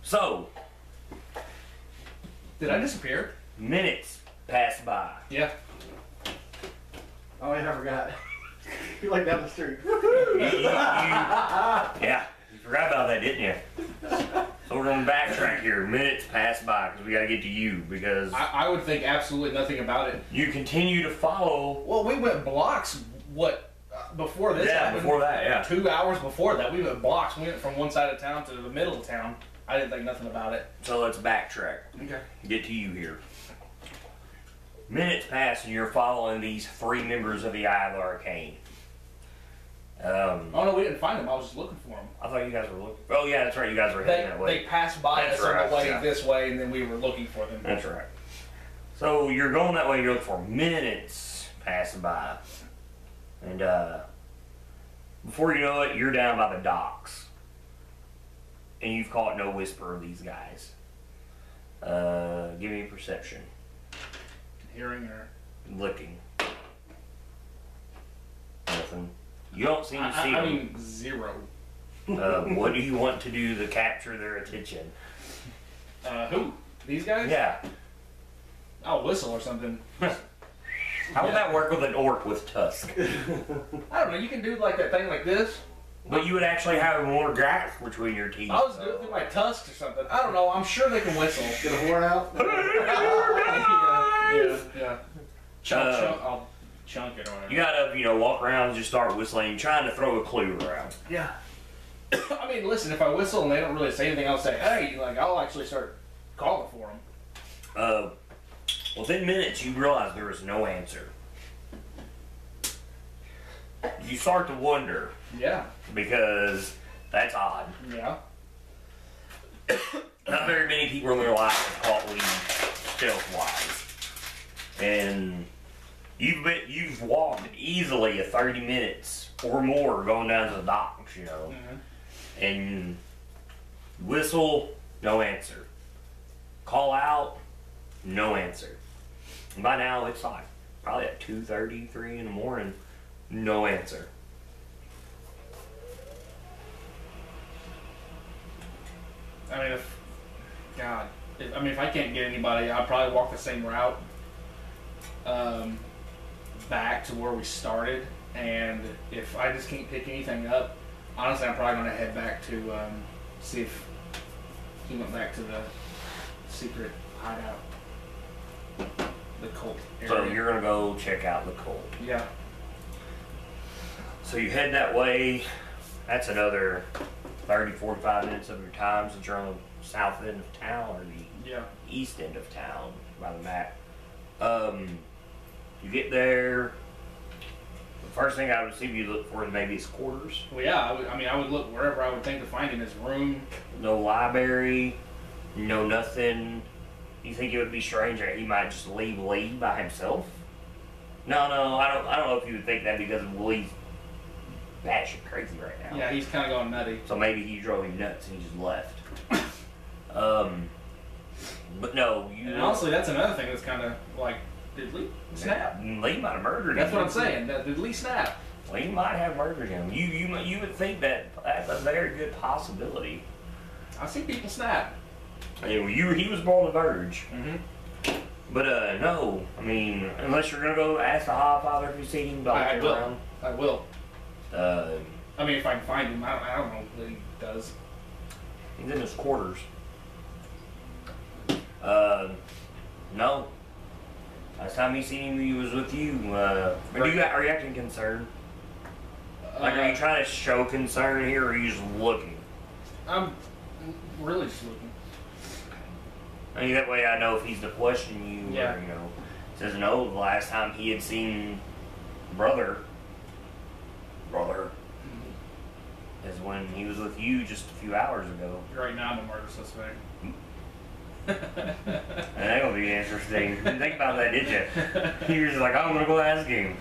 So, Did I disappear? minutes pass by. Yeah. Oh, yeah, I forgot. You like down the street. Yeah, you forgot about that, didn't you? So we're going to backtrack here. Minutes pass by because we got to get to you because I would think absolutely nothing about it. you continue to follow. Well, we went blocks, before this happened? Before that, yeah. 2 hours before that, we went blocks. We went from one side of town to the middle of town. I didn't think nothing about it. So let's backtrack. Okay. Get to you here. Minutes pass and you're following these 3 members of the Eye of the Arcane. Oh no, we didn't find them. I was just looking for them. I thought you guys were looking. Oh yeah, that's right. You guys were heading that way. They passed by That's us on right, the way yeah. this way, and then we were looking for them. That's right. So you're going that way. You're looking for minutes passing by, and before you know it, you're down by the docks, and you've caught no whisper of these guys. Give me a perception. Hearing or Looking. Nothing. You don't seem to see I them. mean 0. What do you want to do to capture their attention? Who? These guys? Yeah. I'll whistle or something. How would that work with an orc with tusk? I don't know. You can do like that thing like this. But you would actually have more grass between your teeth. I'll just do it through my tusks or something. I don't know. I'm sure they can whistle. Get a horn out. Yeah. I'll chunk it or whatever. You gotta, walk around and just start whistling, trying to throw a clue around. Yeah. I mean, listen, if I whistle and they don't really say anything, I'll say, hey, I'll actually start calling for them. Within minutes, you realize there is no answer. You start to wonder, Yeah. because that's odd. Yeah. Not very many people in their life have caught leads stealth-wise. And you've walked easily 30 minutes or more going down to the docks, Mm-hmm. And whistle, no answer. Call out, no answer. And by now it's like probably at 2:30, 3 in the morning, no answer. I mean, if I can't get anybody, I'll probably walk the same route back to where we started. And if I just can't pick anything up, honestly, I'm probably going to head back to see if he went back to the secret hideout, the cult area. So you're gonna go check out the cult. Yeah. So you head that way. That's another 30, 45 minutes of your time since you're on the south end of town or the east end of town by the map. You get there. The first thing I would see you look for is maybe his quarters. Well, yeah. I would look wherever I would think to find him. His room. No library. No nothing. You think it would be strange that he might just leave Lee by himself? No, I don't know if you would think that because Lee's batshit crazy right now. Yeah, he's kind of going nutty. So maybe he drove him nuts and he just left. But no, you. And honestly, that's another thing that's kind of like, did Lee snap? Lee might have murdered him. That's what I'm saying. Did Lee snap? Lee might have murdered him. You would think that's a very good possibility. I've seen people snap. I mean, he was on the verge. Mm-hmm. But no, I mean, unless you're gonna go ask the Hobfather if you've seen him I will. around. I will. I mean, if I can find him, I don't know what he does. He's in his quarters. No. Last time he seen him, he was with you. Are you acting concerned? Like, are you trying to show concern here, or are you just looking? I'm really just looking. I mean, that way I know if he's to question you, Yeah. or, says no, the last time he had seen brother, is when he was with you just a few hours ago. Right now, I'm a murder suspect. And that's gonna be interesting. You didn't think about that, did you? You were just like, I'm gonna go ask him.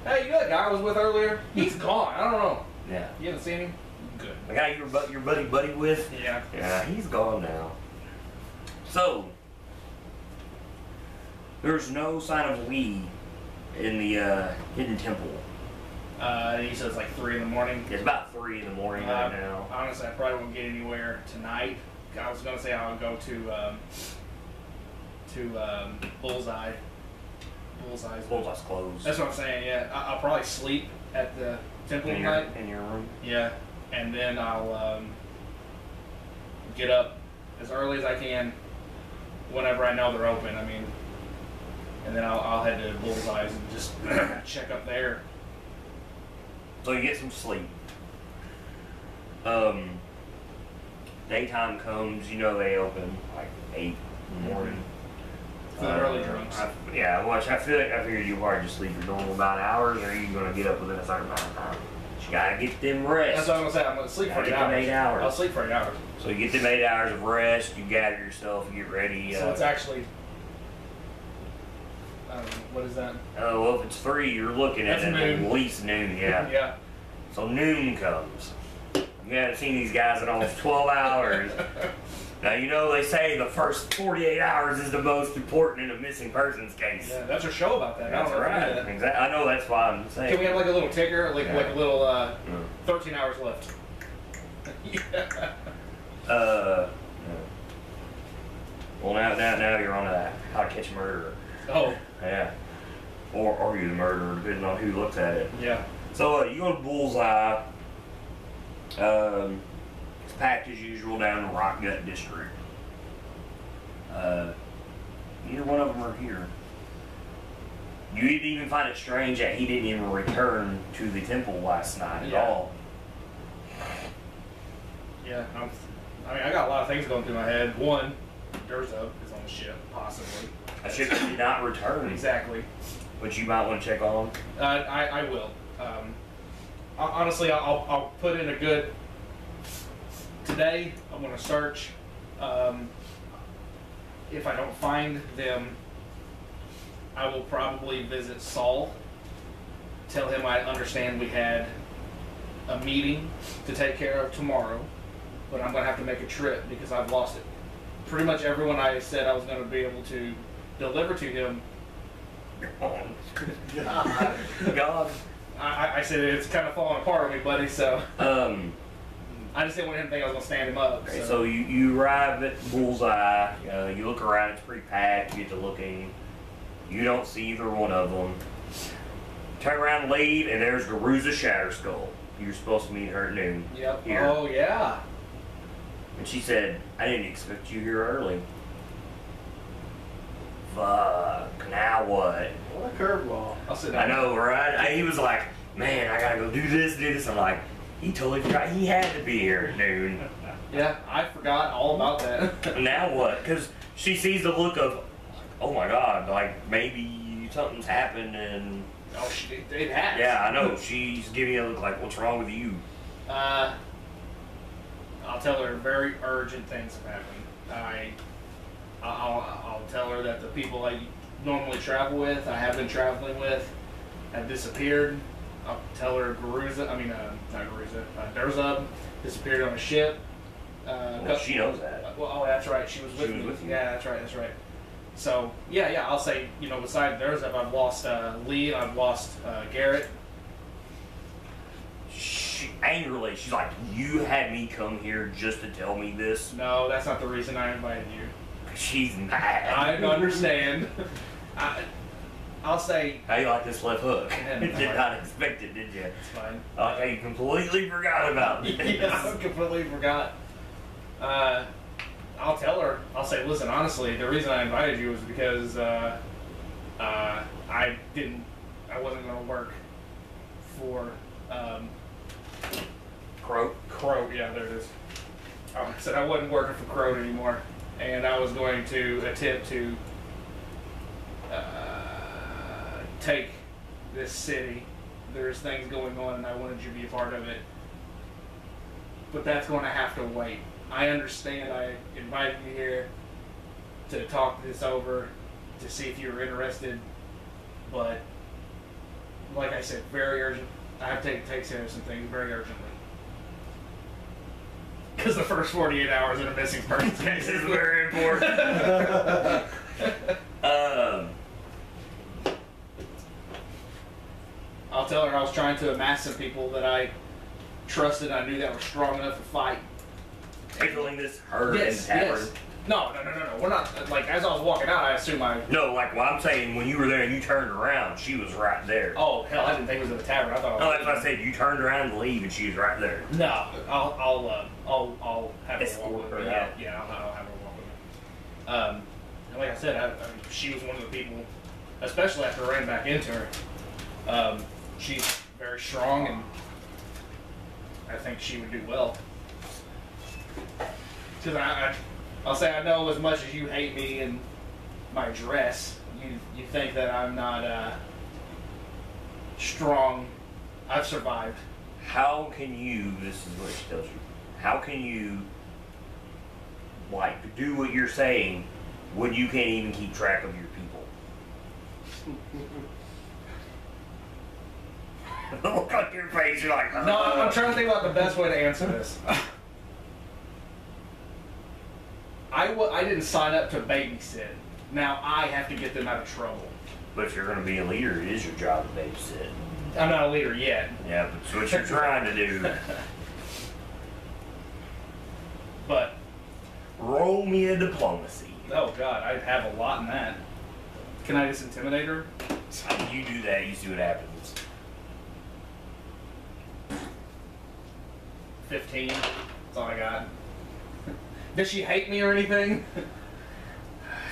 Hey, you know that guy I was with earlier? He's gone. I don't know. Yeah. You haven't seen him? Good. The guy your buddy with? Yeah. Yeah, he's gone now. So, there's no sign of Lee in the hidden temple. He says like 3 in the morning. It's about 3 in the morning right now. Honestly, I probably won't get anywhere tonight. I was gonna say I'll go to Bullseye. Bullseye's closed. That's what I'm saying. Yeah, I'll probably sleep at the temple tonight. In your room. Yeah, and then I'll get up as early as I can whenever I know they're open. I mean, and then I'll head to Bullseye's and just check up there. So you get some sleep. Daytime comes, you know they open like 8 in the morning. For the early drinks. Yeah, which I figured you probably just sleep your normal amount of hours, or are you going to get up within a certain amount of time? But you got to get them rest. That's what I'm going to say. I'm going to sleep for 8 hours. I'll sleep for 8 hours. So you get them 8 hours of rest, you gather yourself, you get ready. So it's actually, I don't know, what is that? Oh, well, if it's 3, you're looking at at least noon, yeah. Yeah. So noon comes. You haven't seen these guys in almost 12 hours. Now, you know they say the first 48 hours is the most important in a missing persons case. Yeah, that's a show about that. That's right. Exactly. I know, that's why I'm saying. Can we have like a little ticker, like a little 13 hours left? Yeah. Well, now you're on How to Catch a Murderer. Oh. Yeah. Or are you the murderer, depending on who looks at it. Yeah. So you go to Bullseye. It's packed as usual down in the Rock Gut District. Neither one of them are here. You'd even find it strange that he didn't even return to the temple last night at all. Yeah, I mean, I got a lot of things going through my head. One, Durzo is on the ship, possibly. A ship did not return. Exactly. Which you might want to check on. I will. Honestly, I'll put in a good. Today, I'm going to search. If I don't find them, I will probably visit Saul. Tell him I understand we had a meeting to take care of tomorrow, but I'm going to have to make a trip because I've lost it. Pretty much everyone I said I was going to be able to deliver to him. God. I said it's kind of falling apart on me, buddy, so. I just didn't want him to think I was going to stand him up. Okay, so you arrive at Bullseye, you look around, it's pretty packed, you get to looking, you don't see either one of them. Turn around and leave, and there's Garuza Shatterskull. You're supposed to meet her at noon. Yep. Here. Oh, yeah. And she said, I didn't expect you here early. Fuck, now what? What a curveball. I'll sit down. I know, right? He was like, man, I gotta go do this. I'm like, he totally forgot he had to be here at noon. Yeah, I forgot all about that. Now what? Because she sees the look of, oh my God, like maybe something's happened and... Oh, it has. Yeah, I know. She's giving you a look like, what's wrong with you? I'll tell her very urgent things have happened. I'll tell her that the people I normally travel with, I have been traveling with, have disappeared. I'll tell her Durza disappeared on a ship. Well, she knows that. Oh, that's right. She was with me. With you. Yeah, that's right. So, yeah, I'll say, besides Durza, I've lost Lee, and I've lost Garrot. Angrily, she's like, you had me come here just to tell me this? No, that's not the reason I invited you. She's mad. I understand. I'll say... How you like this left hook? Did not expect it, did you? It's fine. Okay, you completely forgot about this. Yeah, I completely forgot. I'll tell her. I'll say, listen, honestly, the reason I invited you was because I wasn't going to work for Crow, yeah, there it is. I said I wasn't working for Crow anymore, and I was going to attempt to take this city. There's things going on, and I wanted you to be a part of it. But that's going to have to wait. I understand I invited you here to talk this over, to see if you were interested, but like I said, very urgent. I have to take care of some things very urgently. Because the first 48 hours in a missing person case is very important. I'll tell her I was trying to amass some people that I trusted, I knew that were strong enough to fight. tickling this her Yes, in the tavern? yes. No. We're not, like, as I was walking out, I assume No, like what I'm saying, when you were there and you turned around, she was right there. Oh, hell, I didn't think it was in the tavern. I thought. No, that's what I said. You turned around to leave, and she was right there. No, I'll have her Escort walk with her me. out. Yeah, I'll have her walk with me. And like I said, I mean, she was one of the people, especially after I ran back into her. She's very strong, and I think she would do well. Because I'll say I know as much as you hate me and my dress, you think that I'm not strong. I've survived. How can you, this is what she tells you, how can you, like, do what you're saying when you can't even keep track of your people? The look on your face, you're like, No, I'm trying to think about the best way to answer this. I didn't sign up to babysit. Now I have to get them out of trouble. But if you're going to be a leader, it is your job to babysit. I'm not a leader yet. Yeah, but it's what you're trying to do. But, Roll me a diplomacy. oh god, I have a lot in that. Can I just intimidate her? You do that, you see what happens. 15. That's all I got. Does she hate me or anything?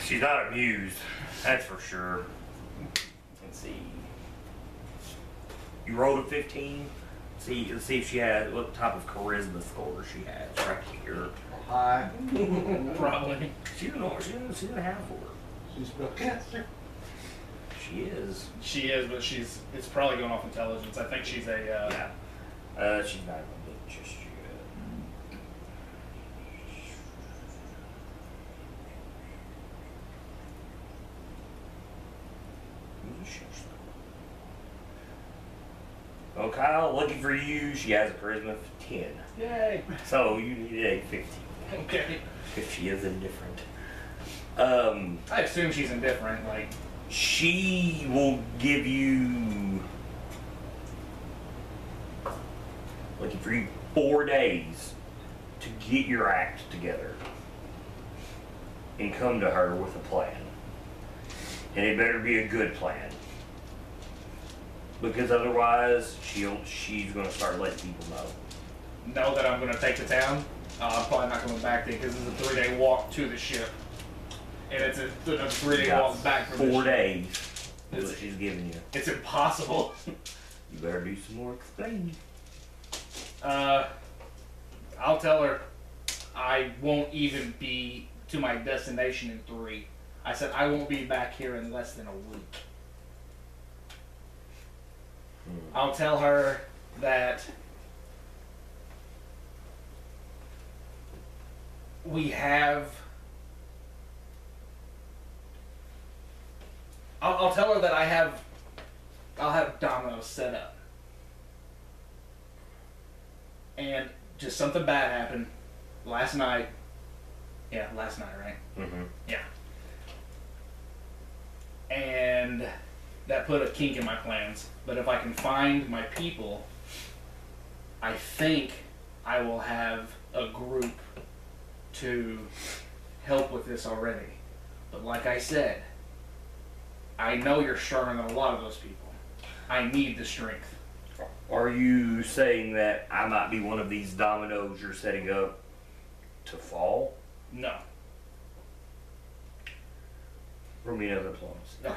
She's not amused, that's for sure. Let's see. You rolled a 15. Let's see if she has what type of charisma score she has right here. Hi. Probably. She don't know. She doesn't have four. She's spellcaster. She is. She is, but it's probably going off intelligence. I think she's a, Yeah. She's not gonna be just yet. Well, Kyle, lucky for you, she has a charisma of 10. Yay. So you need a 15. Okay. If she is indifferent. I assume she's indifferent, like, She will give you, looking for you, 4 days to get your act together and come to her with a plan. And it better be a good plan. Because otherwise, she's going to start letting people know. that I'm going to take the town. I'm probably not coming back there because it's a 3-day walk to the ship. And it's a 3-day walk back from 4 the ship. days is what she's giving you. It's impossible. You better do some more explaining. I'll tell her I won't even be to my destination in 3. I said I won't be back here in less than a week. I'll tell her that we have. I'll tell her that I'll have dominoes set up. And just something bad happened last night. Yeah, last night, right? Mm-hmm. Yeah. And that put a kink in my plans. But if I can find my people, I think I will have a group to help with this already. But like I said, I know you're stronger than a lot of those people. I need the strength. Are you saying that I might be one of these dominoes you're setting up to fall? No. Roll me another diplomacy. Okay.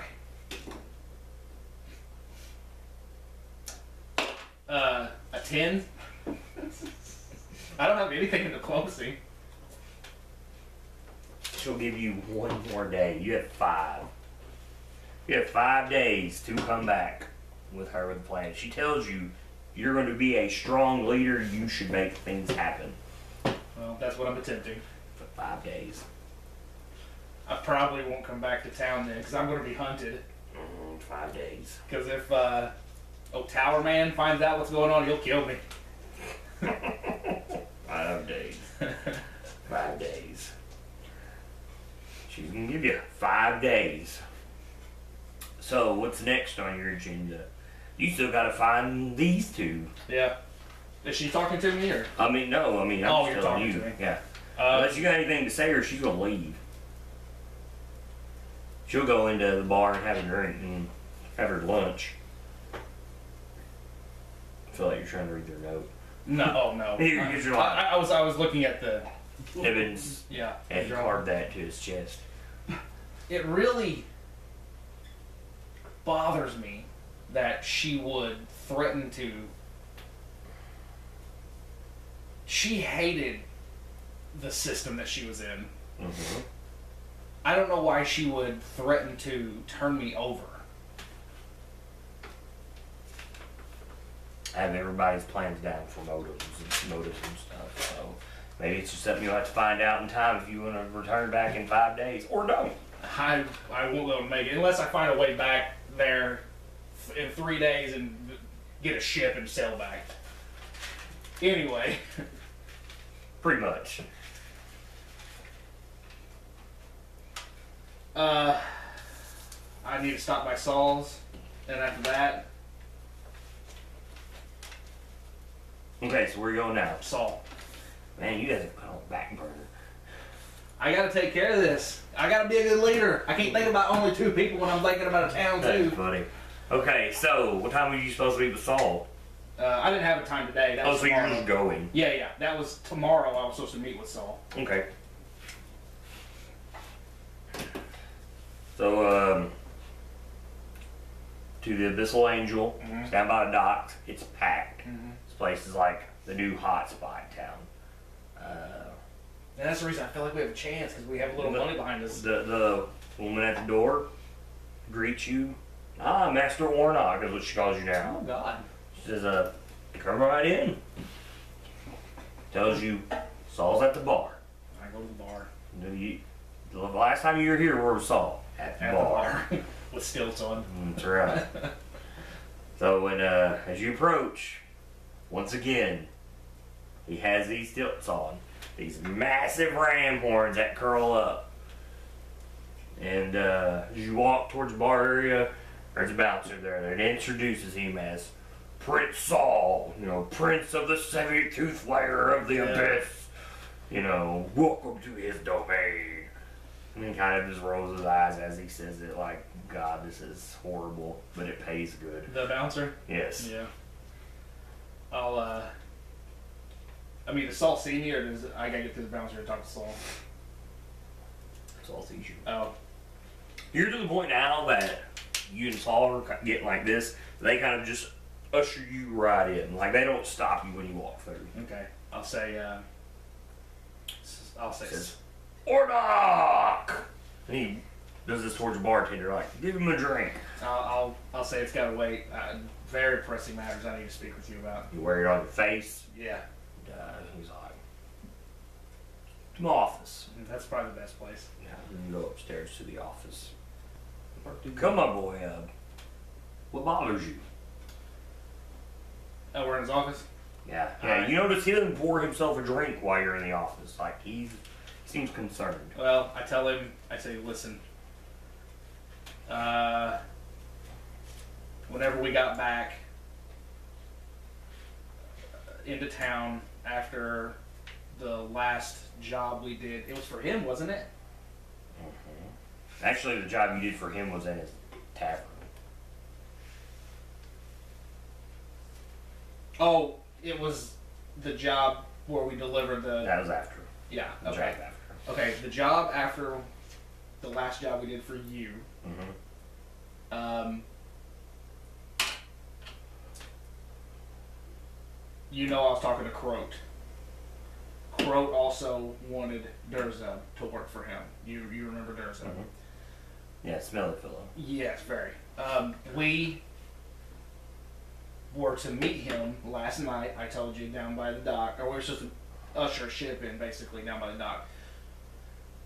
A 10? I don't have anything in diplomacy. She'll give you 1 more day. You have 5. You have 5 days to come back with her with a plan. She tells you you're going to be a strong leader. You should make things happen. Well, that's what I'm attempting. For 5 days. I probably won't come back to town then, because I'm going to be hunted. 5 days. Because if Tower Man finds out what's going on, he'll kill me. 5 days. 5 days. She's going to give you 5 days. So, what's next on your agenda? You still got to find these 2. Yeah. Is she talking to me or? I mean, no. I mean, I'm Oh, just you're telling talking you. to me. Yeah. Unless you got anything to say, or she's gonna leave. She'll go into the bar and have a drink and have her lunch. I feel like you're trying to read their note. No, oh no. You're like, I was looking at the Evans yeah. had carved that to his chest. It really bothers me that she would threaten to. She hated the system that she was in. Mm-hmm. I don't know why she would threaten to turn me over. I have everybody's plans down for motives and stuff, so maybe it's just something you'll have to find out in time if you want to return back in 5 days, or don't. I won't be able to make it unless I find a way back there in 3 days and get a ship and sail back. Anyway. Pretty much. I need to stop by Saul's, and after that, Okay, so where are you going now? Saul. Man, you guys have put on a back burner. I gotta take care of this. I gotta be a good leader. I can't think about only 2 people when I'm thinking about a town That's too. funny. Okay, so what time were you supposed to meet with Saul? I didn't have a time today. That was So you're tomorrow. just going. Yeah. That was tomorrow. I was supposed to meet with Saul. Okay. So, to the Abyssal Angel, Mhm. it's down by the docks. It's packed. Mm-hmm. This place is like the new hot spot in town. And that's the reason I feel like we have a chance because we have a little money behind us. The woman at the door greets you. Ah, Master Oronok is what she calls you now. Oh God. She says, come right in. Tells you Saul's at the bar. I go to the bar. The last time you were here, where was Saul? At the bar. With stilts on. That's right. So when as you approach, once again, he has these stilts on, these massive ram horns that curl up. And as you walk towards the bar area, there's a bouncer there that introduces him as Prince Saul, Prince of the 72th layer of the Abyss. Welcome to his domain. And he kind of just rolls his eyes as he says it, like, God, this is horrible, but it pays good. The bouncer? Yes. Yeah. Does Saul see me, or does I gotta get to the bouncer to talk to Saul? Saul sees you. Oh. You're to the point now that you and Saul are getting like this, they kind of just usher you right in. Like, they don't stop you when you walk through. Okay. I'll say, Says, Oronok! And he does this towards the bartender, like, give him a drink. I'll say it's gotta wait. Very pressing matters I need to speak with you about. You wear it on your face. Yeah. He's like, to my office. That's probably the best place. Yeah, and you go upstairs to the office. Come on, boy. What bothers you? Oh, we're in his office? Yeah. Yeah, you notice he doesn't pour himself a drink while you're in the office. Like, he seems concerned. Well, I tell him, I say, listen, whenever we got back into town after the last job we did, it was for him, wasn't it? Mm-hmm. Actually, the job you did for him was in his tavern. Oh, it was the job where we delivered the... That was after. Yeah, The okay. job after. Okay, the job after the last job we did for you, Mm-hmm. You know I was talking to Croat. Croat also wanted Durza to work for him. You remember Durza? Mm-hmm. Yeah, smelly fellow. Yes, very. We were to meet him last night, I told you, down by the dock. Or we were supposed to usher a ship in, basically, down by the dock.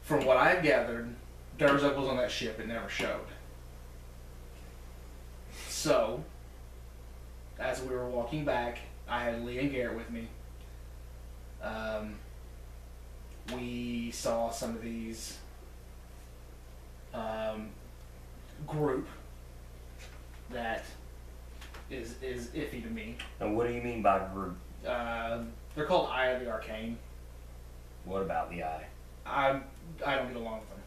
From what I've gathered, Durza was on that ship. It never showed. So, as we were walking back, I had Lee and Garrett with me. We saw some of these group that is iffy to me. And what do you mean by group? They're called Eye of the Arcane. What about the eye? I don't get along with them.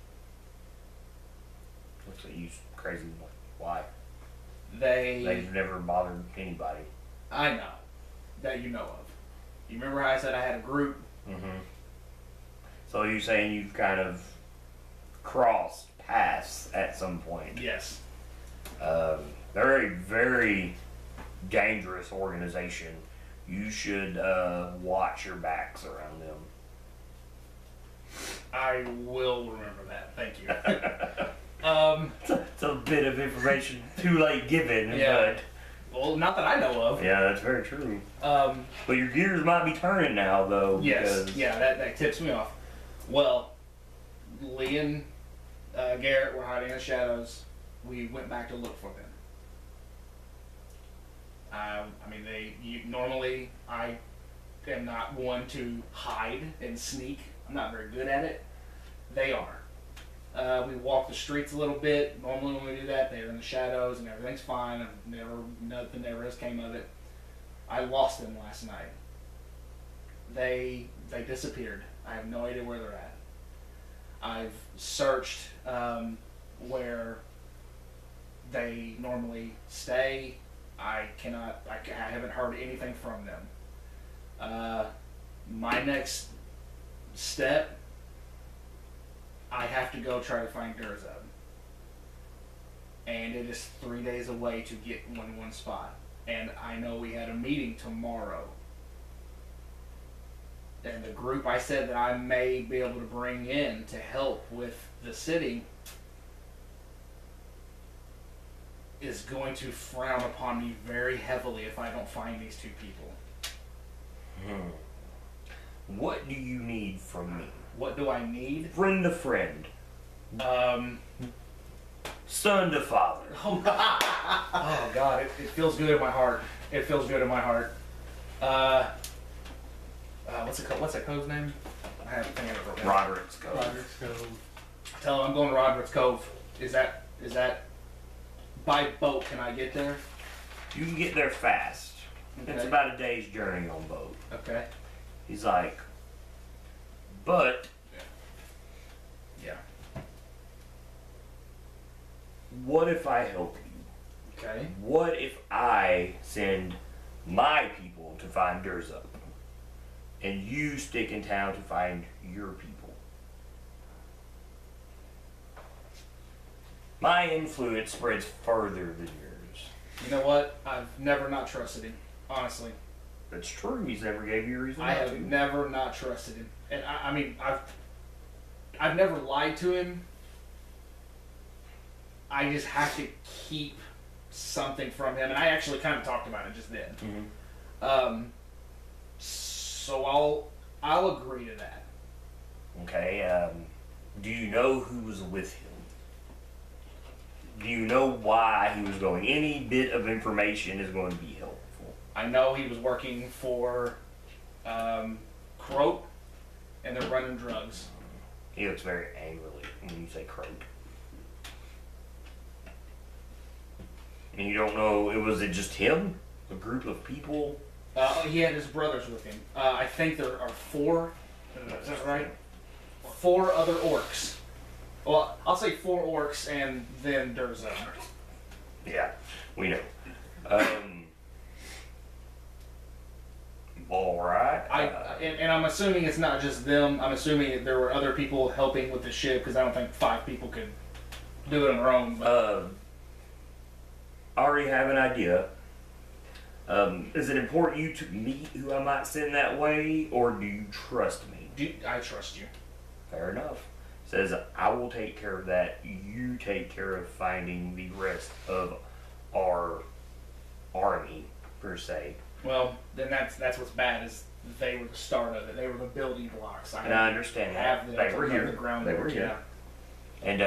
What's it use crazy? Why? They've never bothered anybody. I know that you know of. You remember how I said I had a group? Mm-hmm. So you're saying you've kind of crossed paths at some point? Yes. They're a very dangerous organization. You should watch your backs around them. I will remember that. Thank you. It's a bit of information too late given, Yeah. Well, not that I know of. but yeah, that's very true. Um, But your gears might be turning now, though. yes. Because Yeah, that tips me off. Well, Lee and Garrett were hiding in the shadows. We went back to look for them. I mean, normally I am not one to hide and sneak. I'm not very good at it. They are. We walk the streets a little bit. Normally when we do that, they're in the shadows and everything's fine. Nothing ever has came of it. I lost them last night. They disappeared. I have no idea where they're at. I've searched where they normally stay. I haven't heard anything from them. My next step, I have to go try to find Durzub. And it is 3 days away to get one spot. And I know we had a meeting tomorrow. And the group I said that I may be able to bring in to help with the city is going to frown upon me very heavily if I don't find these two people. what do you need from me? What do I need? Friend to friend. Son to father. Oh God, it feels good in my heart. It feels good in my heart. What's that cove's name? I have to think of it. Roderick's Cove. Roderick's Cove. Tell him I'm going to Roderick's Cove. Is that by boat? Can I get there? You can get there fast. Okay. It's about a day's journey on boat. Okay. He's like, but Yeah. what if I help you? Okay. What if I send my people to find Durzub, and you stick in town to find your people? My influence spreads further than yours. You know what? I've never not trusted him. Honestly, That's true. He's never gave you a reason I not have to. never not trusted him. And I mean, I've never lied to him. I just have to keep something from him, and I actually kind of talked about it just then. Mhm. So I'll agree to that. Okay. Do you know who was with him? Do you know why he was going? Any bit of information is going to be helpful. I know he was working for Croat, and they're running drugs. He looks very angrily when you say croak. And you don't know, was it just him? A group of people? He had his brothers with him. I think there are 4. Is that right? 4 other orcs. Well, I'll say 4 orcs and then Durzub. Yeah, we know. All right. And I'm assuming it's not just them. I'm assuming there were other people helping with the ship because I don't think 5 people could do it on their own. But I already have an idea. Is it important you to meet who I might send that way, or do you trust me? I trust you. Fair enough. Says I will take care of that. You take care of finding the rest of our army, per se. Well, then that's what's bad is they were the start of it. They were the building blocks. And I understand that. They were here. They were here. And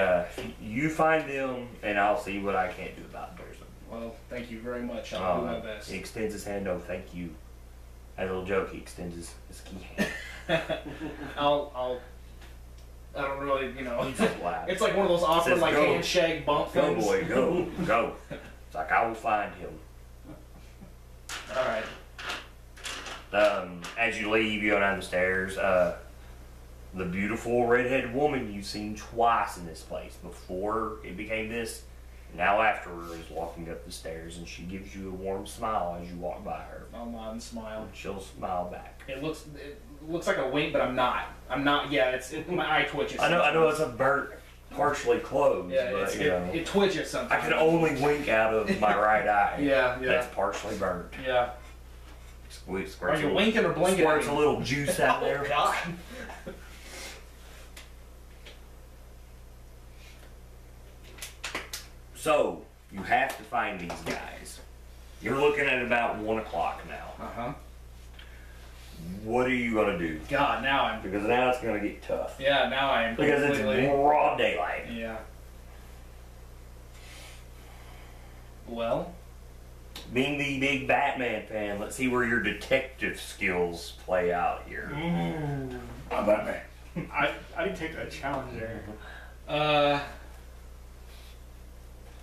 you find them, and I'll see what I can't do about theirs. Well, thank you very much. I'll do my best. He extends his hand. Oh, thank you. As a little joke, he extends his key hand. I don't really, He just laughs. It's like one of those awkward Says, like "Go. handshake bump Go, things. boy, go, go. It's like, I will find him. All right. As you leave, you go down the stairs. the beautiful redheaded woman you've seen twice in this place before it became this. Now after her is walking up the stairs, and she gives you a warm smile as you walk by her. I'll nod and smile. And she'll smile back. It looks like a wink, but I'm not. Yeah, my eye twitches. I know it's a burnt, partially closed. Yeah, but, it twitches sometimes. I can only wink out of my right eye. Yeah. That's partially burnt. Yeah. Are you winking or blinking? Squirts a little juice out there. Oh, God. So, you have to find these guys. You're looking at about 1 o'clock now. Uh-huh. What are you going to do? God, now I'm... Because now it's going to get tough. Yeah, now I am Because it's broad daylight. Yeah. Well? Being the big Batman fan, let's see where your detective skills play out here. I'm Batman. I take that challenge there.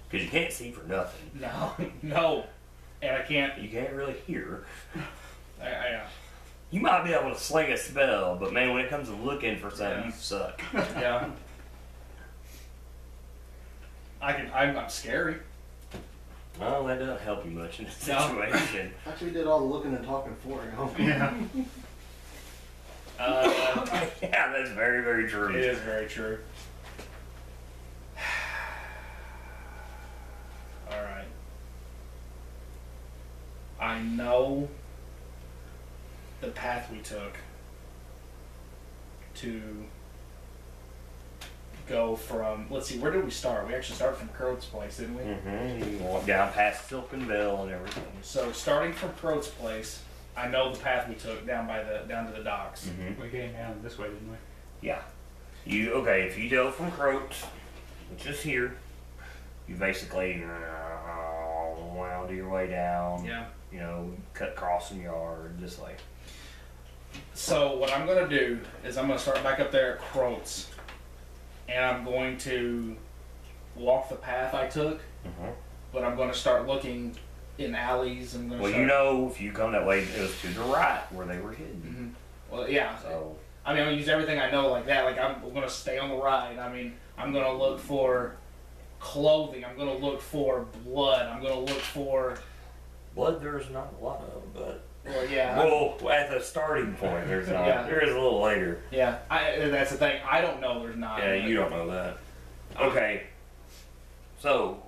Because you can't see for nothing. No. And I can't... You can't really hear. I You might be able to sling a spell, but man, when it comes to looking for something, you suck. yeah. I'm scary. Well, that doesn't help you much in this situation. Actually, did all the looking and talking for you. Yeah. Yeah, that's very, very true. It is very true. Alright. I know the path we took to go from, let's see, where did we start? We actually started from Croat's place, didn't we? Mm-hmm. You walk down past Silkenville and everything. So starting from Croat's place, I know the path we took down to the docks. Mm-hmm. We came down this way, didn't we? Yeah. If you go from Croat, which is here, you basically wound your way down. Yeah. You know, cut across some yard, just like. So what I'm going to do is I'm going to start back up there at Croat's, and I'm going to walk the path I took, but I'm going to start looking in alleys. Well, you know, if you come that way, it was to the right where they were hidden. Well, yeah. So. I mean, I'm going to use everything I know like that. Like, I'm going to stay on the right. I mean, I'm going to look for clothing. I'm going to look for blood. I'm going to look for... Blood there's not a lot of, but... Well, yeah. Well, at the starting point, there's not. Yeah. There is a little later. Yeah, that's the thing. I don't know there's not. Yeah, you don't know that. Okay. So,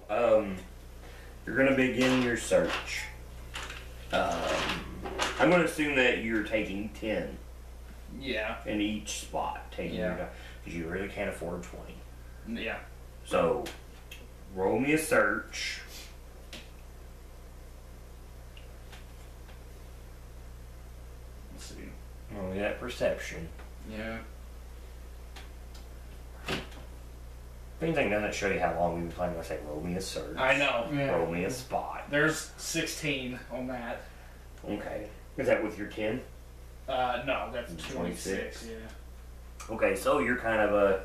you're going to begin your search. I'm going to assume that you're taking 10 Yeah. in each spot. Because you really can't afford 20. Yeah. So, roll me a search. Let's see. Roll me that perception. Yeah. If anything doesn't show you how long we've been playing, I say roll me a search. I know. Yeah. Roll me a spot. There's 16 on that. Okay. Is that with your 10? No, that's 26. 26. Yeah. Okay, so you're kind of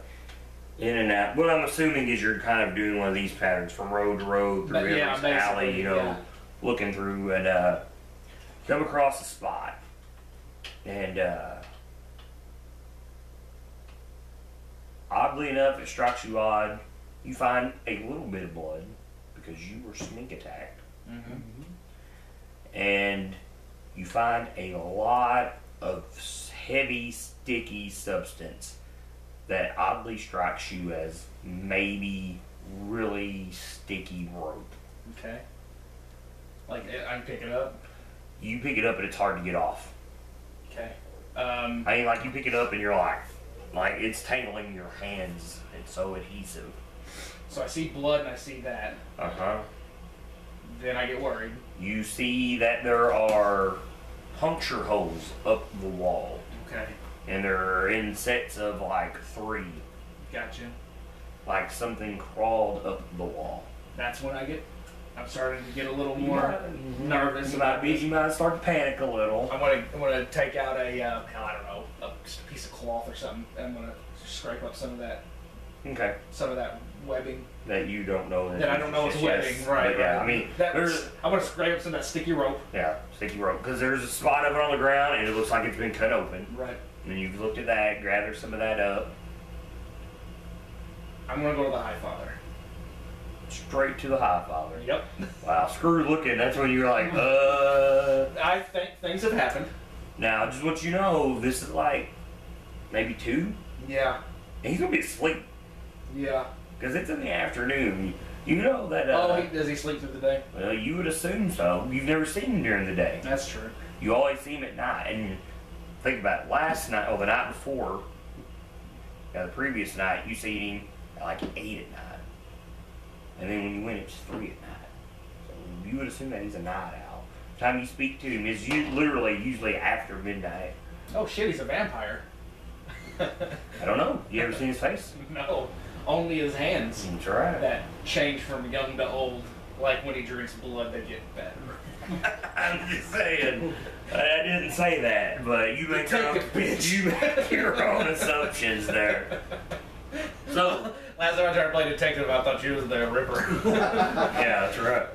in and out. What I'm assuming is you're kind of doing one of these patterns from road to road through every alley, you know, looking through and come across a spot. And oddly enough, it strikes you odd. You find a little bit of blood because you were sneak attacked. And you find a lot of heavy, sticky substance that oddly strikes you as maybe really sticky rope. Okay. Like, I can pick it up? You pick it up and it's hard to get off. Okay. I mean, like, you pick it up and you're like it's tangling your hands. It's so adhesive. So I see blood and I see that. Then I get worried. You see that there are puncture holes up the wall. Okay. And they're in sets of like 3. Gotcha. Like something crawled up the wall. That's when I'm starting to get a little more nervous. You might start to panic a little. I'm gonna take out a I don't know, just a piece of cloth or something, and I'm gonna scrape up some of that Okay. webbing. That you don't know. That I don't know it's webbing, right? But yeah, I mean, I'm gonna scrape up some of that sticky rope. Yeah, sticky rope. Because there's a spot of it on the ground, and it looks like it's been cut open. Right. And you've looked at that, gathered some of that up. I'm gonna go to the High Father. Straight to the High Father. Yep. Wow, screw looking. That's when you're like, I think things have happened. Now, just want you to know, this is like maybe 2. Yeah. And he's gonna be asleep. Yeah. Because it's in the afternoon. You know that. Does he sleep through the day? Well, you would assume so. You've never seen him during the day. That's true. You always see him at night. And think about it, last night, or the night before, the previous night, you see him at like 8 at night. And then when you went, it's 3 at night. So you would assume that he's a night owl. The time you speak to him is literally usually after midnight. Oh shit, he's a vampire. I don't know. You ever seen his face? No. Only his hands. That's right. That change from young to old. Like when he drinks blood, they get better. I'm just saying. I didn't say that, but you make your own assumptions there. So last time I tried to play detective, I thought you was the Ripper. yeah, that's right.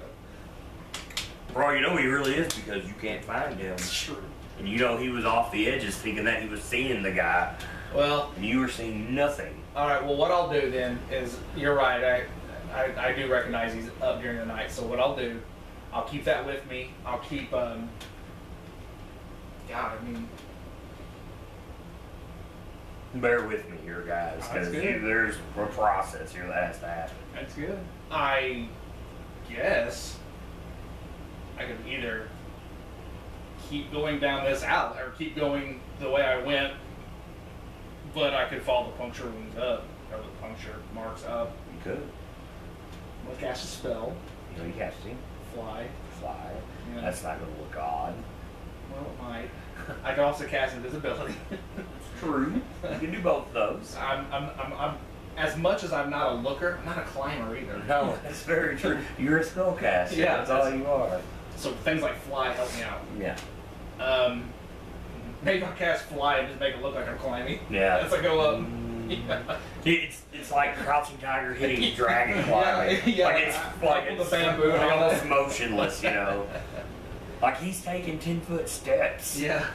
For all you know, he really is, because you can't find him. Sure. And you know he was off the edges thinking that he was seeing the guy. Well, and you were seeing nothing. All right. Well, what I'll do then is, you're right. I do recognize he's up during the night. So what I'll do, I'll keep that with me. I'll keep. God, I mean. Bear with me here, guys, because there's a process here that has to happen. That's good. I guess I could either keep going down this alley or keep going the way I went, but I could follow the puncture wounds up, or the puncture marks up. You could. I'm gonna cast a spell. You know, you cast him. Fly. Yeah. That's not going to look odd. Well, it might. I can also cast invisibility. True. You can do both of those. I'm as much as I'm not a looker, I'm not a climber either. No, that's very true. You're a spellcaster. Yeah, that's all you are. So things like fly help me out. Yeah. Maybe I'll cast fly and just make it look like I'm climbing. Yeah. As I go up. Yeah. It's like Crouching Tiger hitting dragon climbing. Yeah. Like the bamboo and all almost that. motionless, you know. Like he's taking 10-foot steps. Yeah.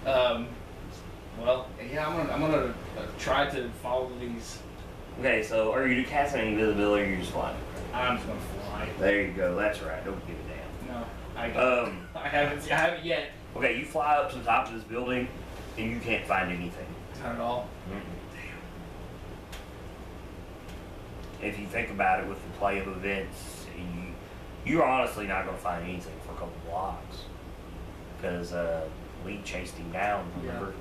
Well, yeah, I'm gonna try to follow these. Okay, so are you casting invisibility or are you just flying? I'm just gonna fly. There you go. That's right. Don't give a damn. No, I haven't yet. Okay, you fly up to the top of this building and you can't find anything. Not at all. If you think about it with the play of events, you're honestly not going to find anything for a couple blocks. Because Lee chased him down, remember?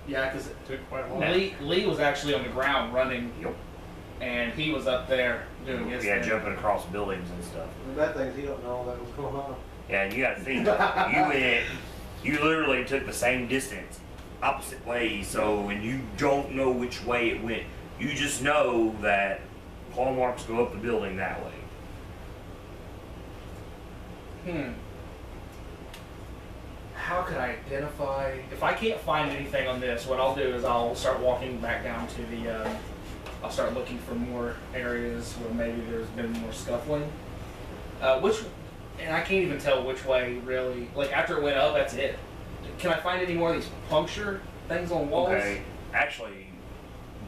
Yeah, because Took quite a while. Lee was actually on the ground running, Yep. and he was up there doing his Yeah, thing. jumping across buildings and stuff. The bad thing is he don't know that was going on. Yeah, and you got to think, you literally took the same distance, opposite ways, so, and you don't know which way it went. You just know that claw marks go up the building that way. How could I identify? If I can't find anything on this, what I'll do is I'll start walking back down to the. I'll start looking for more areas where maybe there's been more scuffling. And I can't even tell which way really. Like after it went up, that's it. Can I find any more of these puncture things on walls? Okay, actually,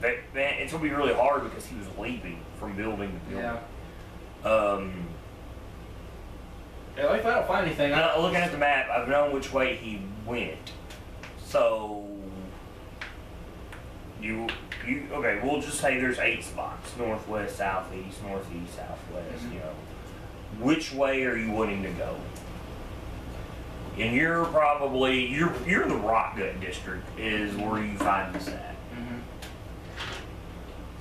it's gonna be really hard because he was leaping from building to building. Yeah. If I don't find anything, Now, looking at the map, I've known which way he went. So okay, we'll just say there's 8 spots: northwest, southeast, northeast, southwest. Mm-hmm. You know, which way are you wanting to go? And you're probably you're the Rock Gut district is where you find this at. Mm-hmm.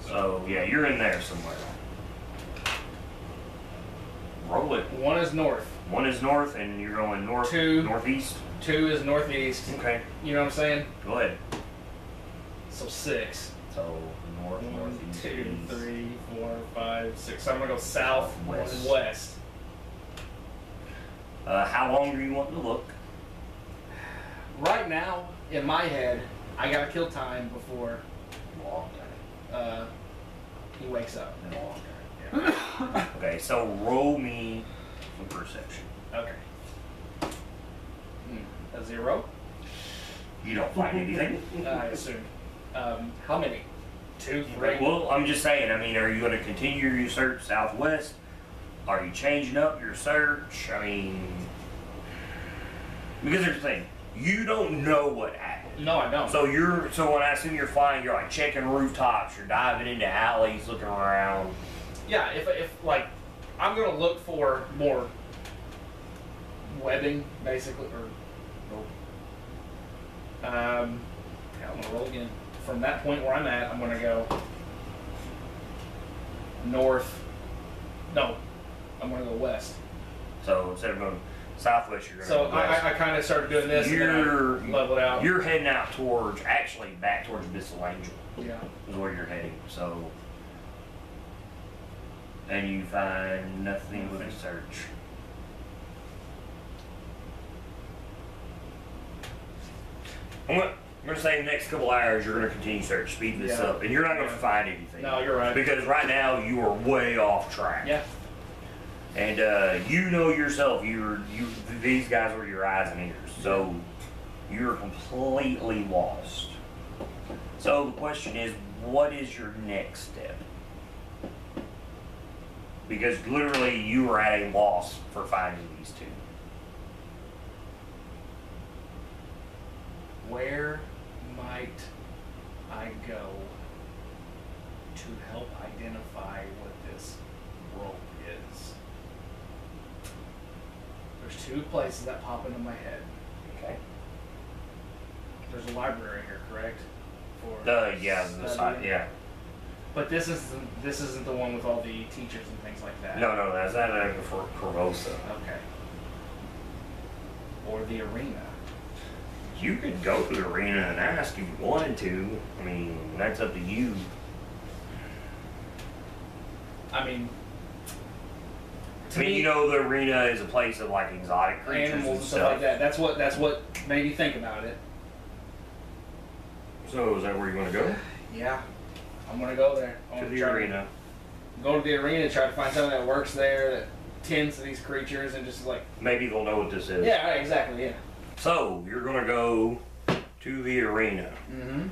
So yeah, you're in there somewhere. Roll it. 1 is north. 1 is north, and you're going north. 2 northeast. 2 is northeast. Okay, You know what I'm saying? go ahead. So 6. So north, 1, northeast, 2, east. 3, 4, 5, 6. So I'm gonna go south, West. west. How long are you wanting to look? Right now, in my head, I gotta kill time before Long time. he wakes up. Long time. Yeah. Okay, so roll me some perception. Okay. A 0. You don't find anything. I assume. How many? 2, 3? Well, I'm just saying, I mean, are you going to continue your search southwest? Are you changing up your search? I mean, because here's the thing, you don't know what happened. No, I don't. So when I assume you're flying, you're like checking rooftops, you're diving into alleys, looking around. Yeah, if like, I'm gonna look for more webbing, basically, or I'm gonna roll again. From that point where I'm at, I'm gonna go north. No, I'm gonna go west. So instead of going southwest, you're going So to go west. I kind of started doing this, and then I leveled out. You're heading out towards, actually back towards Bissell Angel. Yeah. Is where you're heading. So, and you find nothing with a search. I'm gonna say the next couple hours you're gonna continue to search, speed this up, and you're not gonna find anything. No, you're right. Because right now you are way off track. Yeah. And you know yourself, these guys were your eyes and ears, so you're completely lost. So the question is, what is your next step? Because literally you are at a loss for finding these two. Where might I go to help identify what this rope is? There's 2 places that pop into my head. Okay. There's a library here, correct? Yeah, the side, yeah. But this isn't the one with all the teachers and things like that. No, that's not for Corvosa. Okay. Or the arena. You could go to the arena and ask if you wanted to. I mean, that's up to you. I mean, you know the arena is a place of like exotic creatures animals and stuff like that. That's what made me think about it. So is that where you want to go? Yeah, I'm gonna go there. To the arena. Go to the arena, try to find someone that works there that tends to these creatures and just like. Maybe they'll know what this is. Yeah, right, exactly. Yeah. So you're gonna go to the arena. Mm-hmm.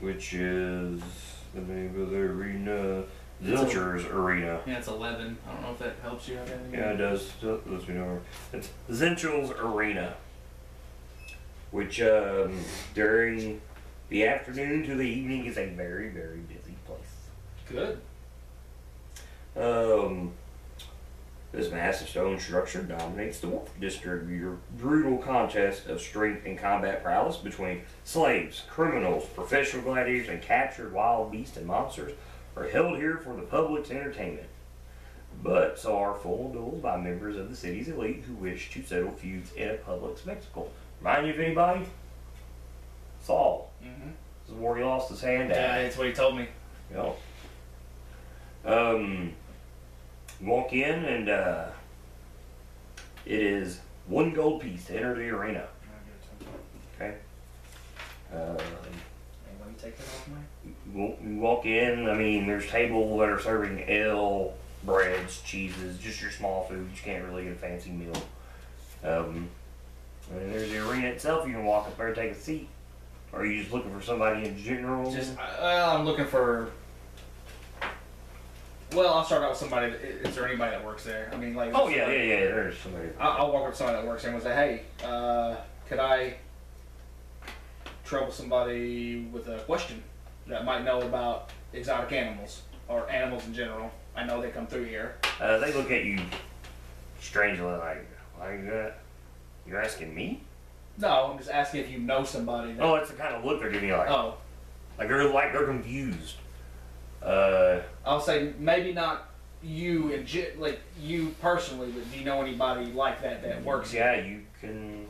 Which is the name of the arena. Zilcher's Arena. Yeah, it's 11. I don't know if that helps you. Yeah, it does. Lets me know. It's Zilcher's Arena. Which during the afternoon to the evening is a very, very busy place. Good. This massive stone structure dominates the Wolf District. Your brutal contest of strength and combat prowess between slaves, criminals, professional gladiators, and captured wild beasts and monsters are held here for the public's entertainment. But so are full duels by members of the city's elite who wish to settle feuds in a public spectacle. Remind you of anybody? Saul. Mm-hmm. This is where he lost his hand at. Yeah, that's what he told me. Yep. Walk in and it is 1 gold piece to enter the arena. Okay. Let me take that off my. You walk in, I mean, there's tables that are serving ale, breads, cheeses, just your small food. You can't really get a fancy meal. And there's the arena itself. You can walk up there and take a seat. Or are you just looking for somebody in general? I'm looking for. Well, I'll start out with somebody. Is there anybody that works there? I mean, like. Oh yeah. There's somebody. I'll walk up to somebody that works there and say, "Hey, could I trouble somebody with a question that might know about exotic animals or animals in general? I know they come through here." They look at you strangely, like that. You're asking me? No, I'm just asking if you know somebody. That, Oh, it's the kind of look they're giving you, like oh, they're confused. I'll say maybe not you and like you personally, but do you know anybody like that works here? Yeah, you can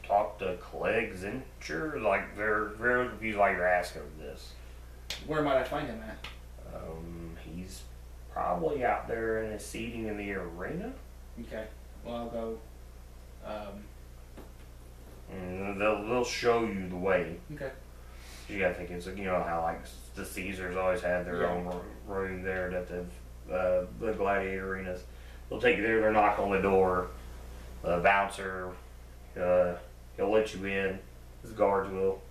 talk to Clegg Zincher. Like they're very confused why you're asking this. Where might I find him at? He's probably out there in his seating in the arena. Okay, well I'll go. And they'll show you the way. Okay. You gotta think it's how like the Caesars always had their own room there that the gladiator arenas. They'll take you there. They'll knock on the door. The bouncer He'll let you in. His guards will.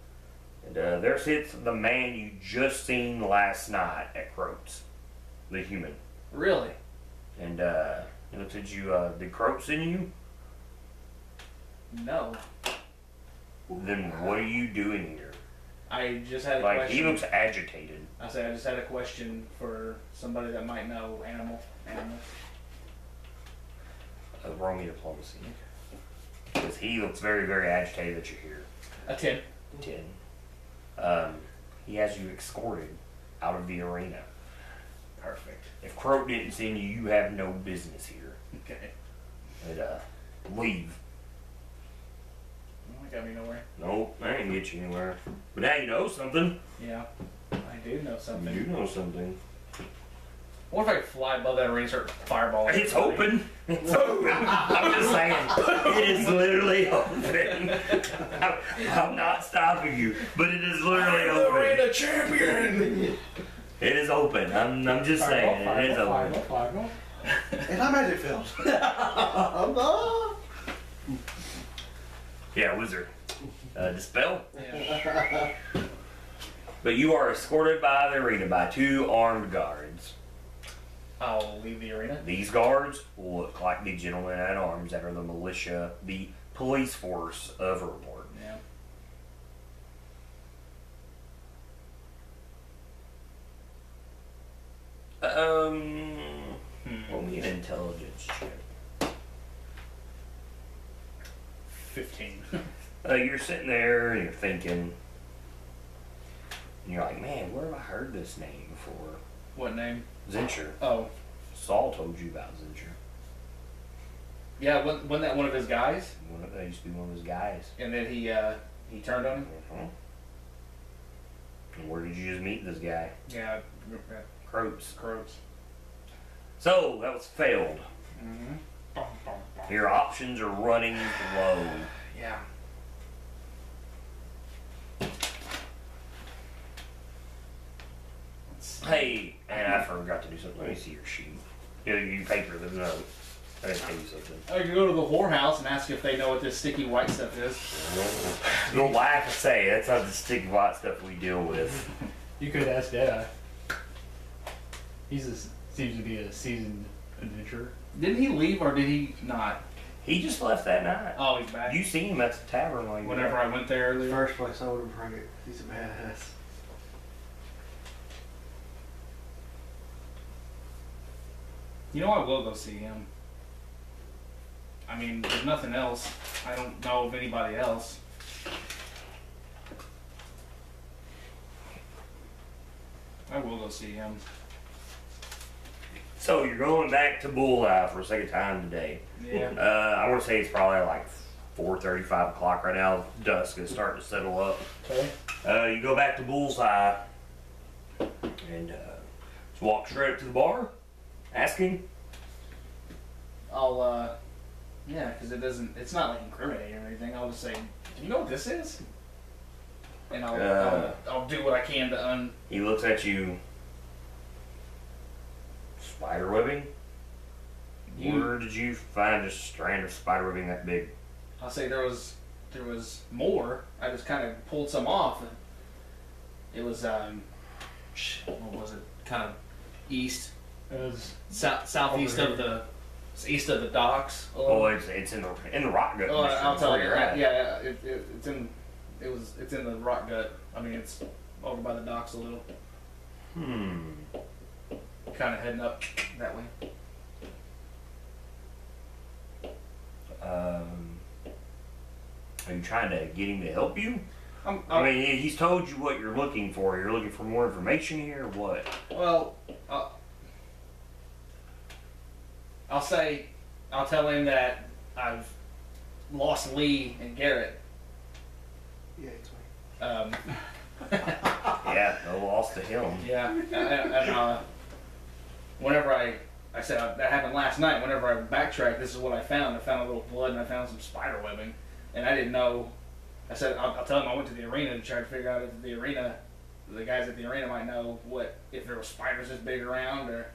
And there sits the man you just seen last night at Croats. The human. Really? And he looks at you, did Croats send you? No. Then what are you doing here? I just had a Like, question. he looks agitated. I just had a question for somebody that might know animals. Roll me diplomacy. Because he looks very, very agitated that you're here. A 10. 10. He has you escorted out of the arena. Perfect. If Croat didn't send you, you have no business here. Okay. And, leave. Well, that got me nowhere. Nope, I ain't get you anywhere. But now you know something. Yeah. I do know something. You know something. What if I fly above that arena and start fireballing? It's open. It's open. I'm just saying. It is literally open. I'm not stopping you, but it is literally open. Arena champion! It is open. I'm just saying. It is open. And I'm magic films. No. Yeah, wizard. Dispel. Yeah. But you are escorted by the arena by 2 armed guards. I'll leave the arena. These guards will look like the gentlemen at arms that are the militia, the police force of Report. Yeah. Roll me an intelligence check. 15. You're sitting there and you're thinking, and you're like, man, where have I heard this name before? What name? Zincher. Oh. Saul told you about Zincher. Yeah, wasn't that one of his guys? That used to be one of his guys. And then he turned on him? And where did you just meet this guy? Yeah. Croats. Croats. So, that was failed. Mm-hmm. Your options are running low. Yeah. Hey, and I forgot to do something. Let me see your sheet. You paper the note. I gotta tell you something. I could go to the whorehouse and ask if they know what this sticky white stuff is. You'll laugh and say that's not the sticky white stuff we deal with. You could ask Dad. Seems to be a seasoned adventurer. Didn't he leave or did he not? He just left that night. Oh, he's back. You seen him at the tavern while you were Whenever there. I went there earlier. First place I would have bring it. He's a badass. You know, I will go see him. I mean, there's nothing else. I don't know of anybody else. I will go see him. So you're going back to Bulleye for a second time today. Yeah. I want to say it's probably like 4:30, 5 o'clock right now. Dusk is starting to settle up. Okay. You go back to Bullseye and just walk straight up to the bar, asking. I'll, yeah, because it's not like incriminating or anything. I'll just say, do you know what this is? And I'll do what I can to He looks at you. Spider webbing? Where did you find a strand of spider webbing that big? I'll say there was more. I just kind of pulled some off. And it was what was it? Kind of east, It was southeast over of the east of the docks. Oh, it's in the rock gut. Oh, I'll tell you. You're at. Yeah, it's in the rock gut. I mean, it's over by the docks a little. Kind of heading up that way. Are you trying to get him to help you? I mean, he's told you what you're looking for. You're looking for more information here, or what? Well, I'll tell him that I've lost Lee and Garrett. Yeah, it's me. Yeah, no loss to him. Yeah, and whenever I said that happened last night. Whenever I backtracked, this is what I found. I found a little blood and I found some spider webbing, and I didn't know. I said I'll tell him I went to the arena to try to figure out if the guys at the arena might know if there were spiders this big around or.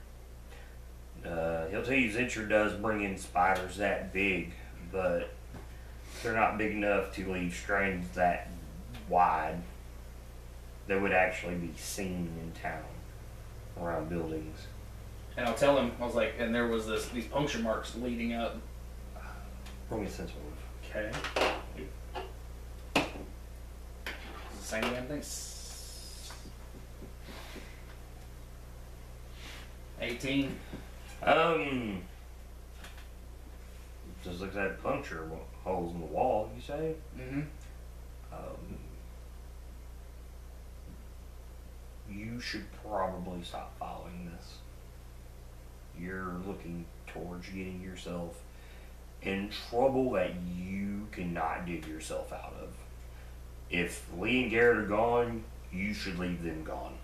He'll tell you Zincher does bring in spiders that big, but they're not big enough to leave strands that wide that would actually be seen in town around buildings. And I'll tell him, I was like, and there was these puncture marks leading up. Roll me a sense motive. Okay. It's the same damn thing. 18. Just looks at puncture holes in the wall, you say? Mm-hmm. You should probably stop following this. You're looking towards getting yourself in trouble that you cannot dig yourself out of. If Lee and Garrett are gone, you should leave them gone.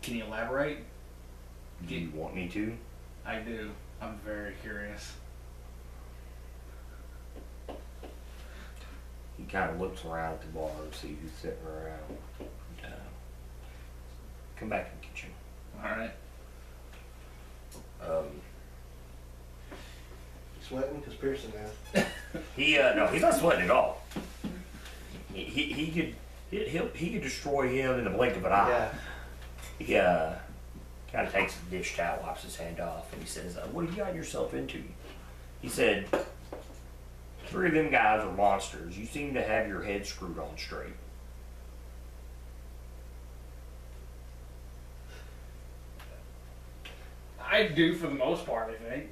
Can you elaborate? Do you want me to? I do. I'm very curious. He kind of looks around at the bar to see who's sitting around. Come back in the kitchen. Alright. Sweating because Pearson now. No, he's not sweating at all. He could destroy him in the blink of an eye. Yeah. He kind of takes the dish towel, wipes his hand off, and he says, "What have you gotten yourself into?" He said, "3 of them guys are monsters. You seem to have your head screwed on straight." I do for the most part, I think.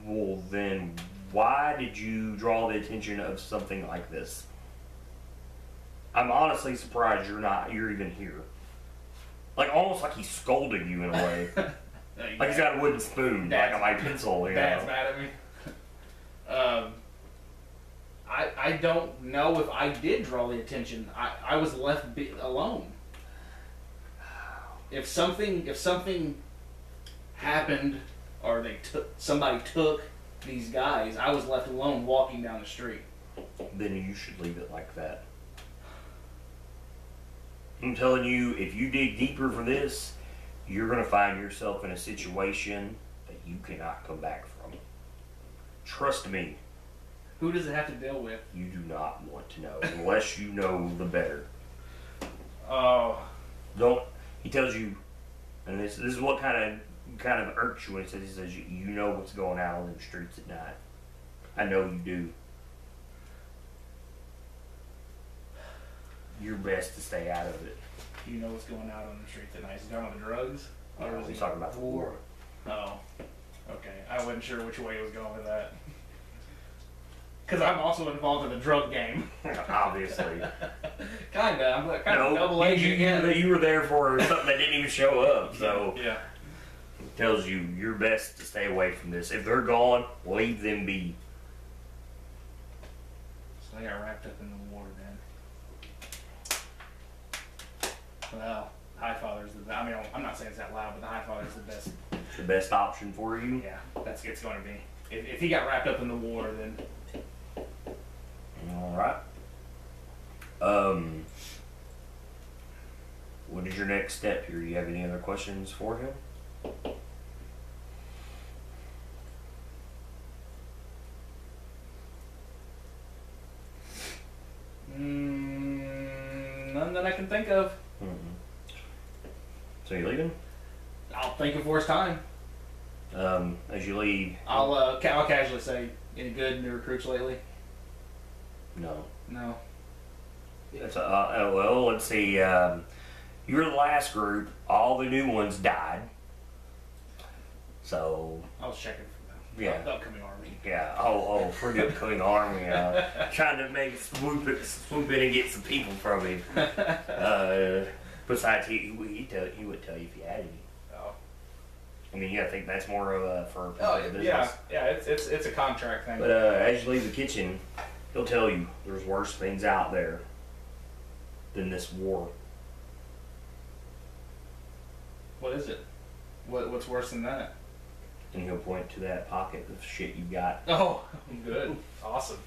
Well, then why did you draw the attention of something like this? I'm honestly surprised you're even here. Like, almost like he's scolding you in a way. Like he's got a wooden spoon, like on my pencil, you Dad's know. mad at me. I don't know if I did draw the attention. I was left alone. If something happened, or somebody took these guys, I was left alone walking down the street. Then you should leave it like that. I'm telling you, if you dig deeper for this, you're going to find yourself in a situation that you cannot come back from. Trust me. Who does it have to deal with? You do not want to know, unless you know the better. Oh. Don't. He tells you, and this is what kind of irks you when he says you know what's going on in the streets at night. I know you do. You're best to stay out of it. You know what's going out on the streets at night? Is he talking about the drugs? Or is He's talking about the war. Oh. Okay. I wasn't sure which way he was going with that. Because I'm also involved in the drug game. Obviously. Kinda. I'm kind of double agent again. You were there for something that didn't even show up, so Yeah. it tells you you're best to stay away from this. If they're gone, leave them be. So I got wrapped up in the war then. Well, Highfather's the best. I mean, I'm not saying it's that loud, but the Highfather's the best. The best option for you. Yeah, that's it's going to be. If he got wrapped up in the war, then. All right. What is your next step here? Do you have any other questions for him? None that I can think of. So you leaving? I'll think before it's time. As you leave. I'll casually say, any good new recruits lately? No. No. That's well, let's see. You were the last group. All the new ones died. So. I was checking for the Yeah. upcoming army. Yeah. For the upcoming army. Trying to make swoop in and get some people from him. Besides, he wouldn't tell you if he had any. Oh. I mean, you gotta think that's more of a for business. Yeah. It's a contract thing. But as you leave the kitchen, he'll tell you there's worse things out there than this war. What is it? What's worse than that? And he'll point to that pocket of shit you got. Oh, good. Awesome.